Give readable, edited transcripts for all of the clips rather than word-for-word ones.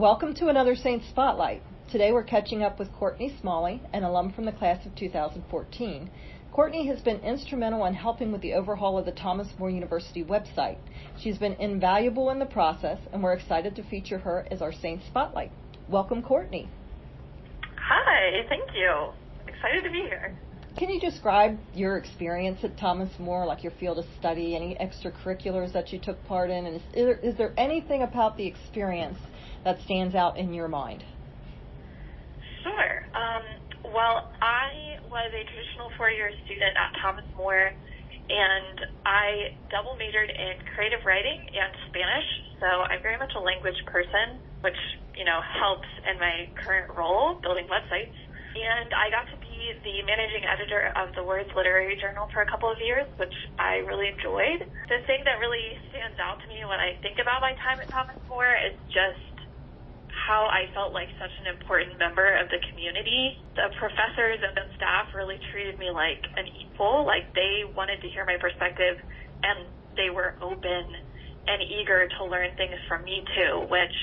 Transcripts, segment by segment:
Welcome to another Saints Spotlight. Today we're catching up with Courtney Smalley, an alum from the class of 2014. Courtney has been instrumental in helping with the overhaul of the Thomas More University website. She's been invaluable in the process, and we're excited to feature her as our Saints Spotlight. Welcome, Courtney. Hi, thank you. Excited to be here. Can you describe your experience at Thomas More, like your field of study, any extracurriculars that you took part in, and is there anything about the experience that stands out in your mind? Sure. Well, I was a traditional four-year student at Thomas More, and I double majored in creative writing and Spanish, so I'm very much a language person, which, helps in my current role, building websites. And I got to be the managing editor of the Words Literary Journal for a couple of years, which I really enjoyed. The thing that really stands out to me when I think about my time at Thomas More is just how I felt like such an important member of the community. The professors and the staff really treated me like an equal, like they wanted to hear my perspective, and they were open and eager to learn things from me too, which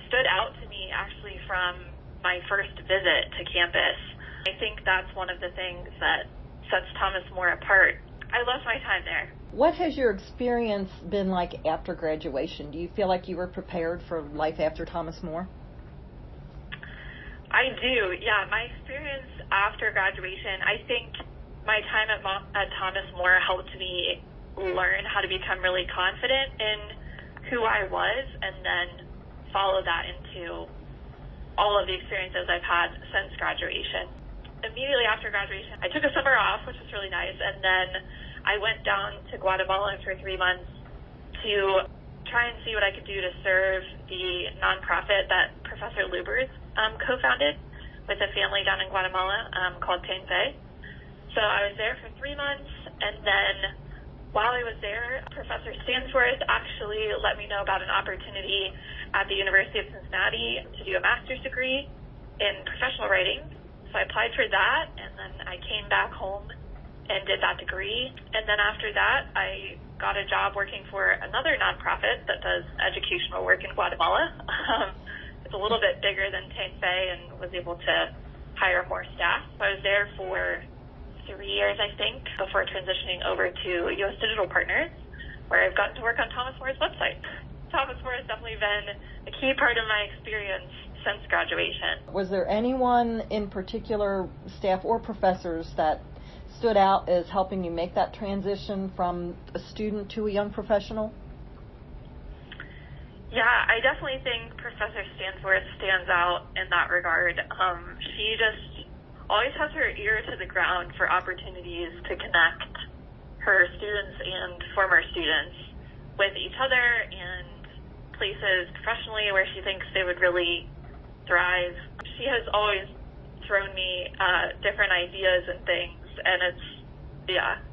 stood out to me actually from my first visit to campus. I think that's one of the things that sets Thomas More apart. I love my time there. What has your experience been like after graduation? Do you feel like you were prepared for life after Thomas More? I do, yeah. My experience after graduation, I think my time at Thomas More helped me learn how to become really confident in who I was and then follow that into all of the experiences I've had since graduation. Immediately after graduation, I took a summer off, which was really nice, and then I went down to Guatemala for 3 months to try and see what I could do to serve the nonprofit that Professor Lubers co-founded with a family down in Guatemala called Tenfe. So I was there for 3 months, and then while I was there, Professor Stansworth actually let me know about an opportunity at the University of Cincinnati to do a master's degree in professional writing. So I applied for that, and then I came back home and did that degree. And then after that, I got a job working for another nonprofit that does educational work in Guatemala. It's a little bit bigger than Tenfe and was able to hire more staff. So I was there for 3 years, I think, before transitioning over to U.S. Digital Partners, where I've gotten to work on Thomas More's website. Thomas More has definitely been a key part of my experience since graduation. Was there anyone in particular, staff or professors, that stood out as helping you make that transition from a student to a young professional? Yeah, I definitely think Professor Stansworth stands out in that regard. She just always has her ear to the ground for opportunities to connect her students and former students with each other and places professionally where she thinks they would really thrive. She has always thrown me different ideas and things, and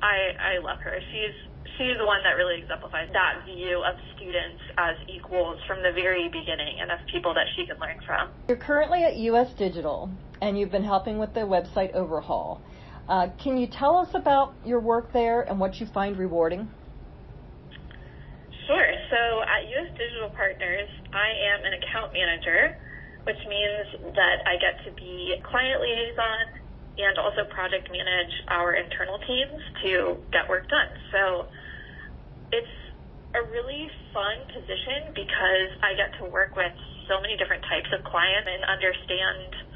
I love her. She's the one that really exemplifies that view of students as equals from the very beginning and as people that she can learn from. You're currently at U.S. Digital, and you've been helping with the website overhaul. Can you tell us about your work there and what you find rewarding? Sure. So at U.S. Digital Partners, I am an account manager, which means that I get to be client liaison and also project manage our internal teams to get work done. So it's a really fun position because I get to work with so many different types of clients and understand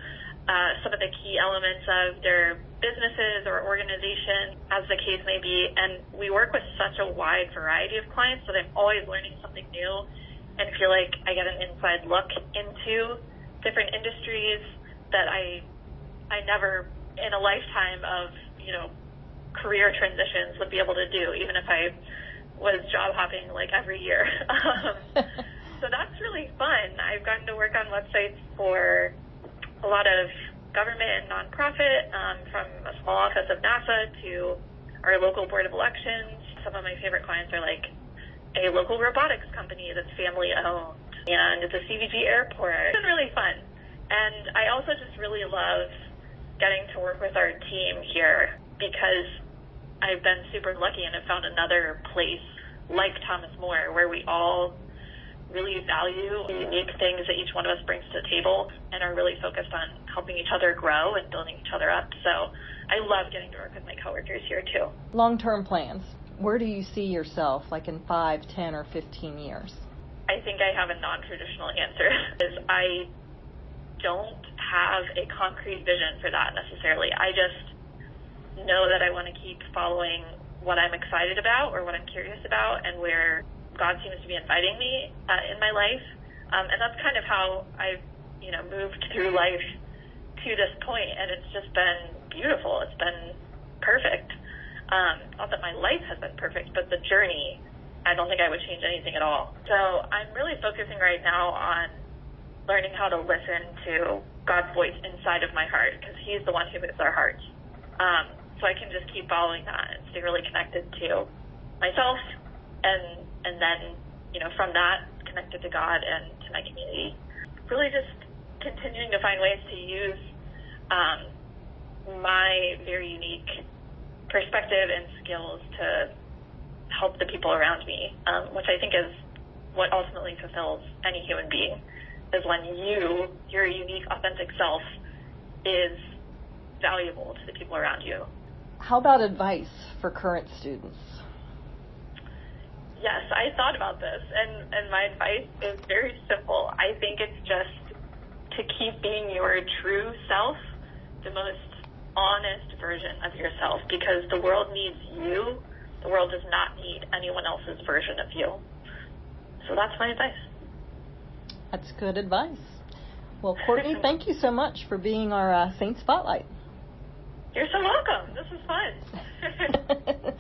some of the key elements of their businesses or organization, as the case may be. And we work with such a wide variety of clients, so I'm always learning something new and feel like I get an inside look into different industries that I never in a lifetime of, career transitions would be able to do, even if I was job hopping like every year. So that's really fun. I've gotten to work on websites for a lot of government and nonprofit, from a small office of NASA to our local board of elections. Some of my favorite clients are like a local robotics company that's family owned, and it's a CVG airport. It's been really fun. And I also just really love getting to work with our team here because I've been super lucky and have found another place like Thomas More where we all really value the unique things that each one of us brings to the table and are really focused on helping each other grow and building each other up. So I love getting to work with my coworkers here too. Long-term plans. Where do you see yourself, like in 5, 10, or 15 years? I think I have a non-traditional answer. I don't have a concrete vision for that necessarily. I just know that I want to keep following what I'm excited about or what I'm curious about and where God seems to be inviting me in my life. And that's kind of how I've, moved through life to this point, and it's just been beautiful. It's been perfect. Not that my life has been perfect, but the journey, I don't think I would change anything at all. So I'm really focusing right now on learning how to listen to God's voice inside of my heart, because He's the one who moves our hearts. So I can just keep following that and stay really connected to myself, and then, from that, connected to God and to my community. Really just continuing to find ways to use my very unique perspective and skills to help the people around me, which I think is what ultimately fulfills any human being, is when your unique, authentic self is valuable to the people around you. How about advice for current students? Yes, I thought about this, and my advice is very simple. I think it's just to keep being your true self, the most honest version of yourself, because the world needs you. The world does not need anyone else's version of you. So that's my advice. That's good advice. Well, Courtney, thank you so much for being our Saint Spotlight. You're so welcome. This was fun.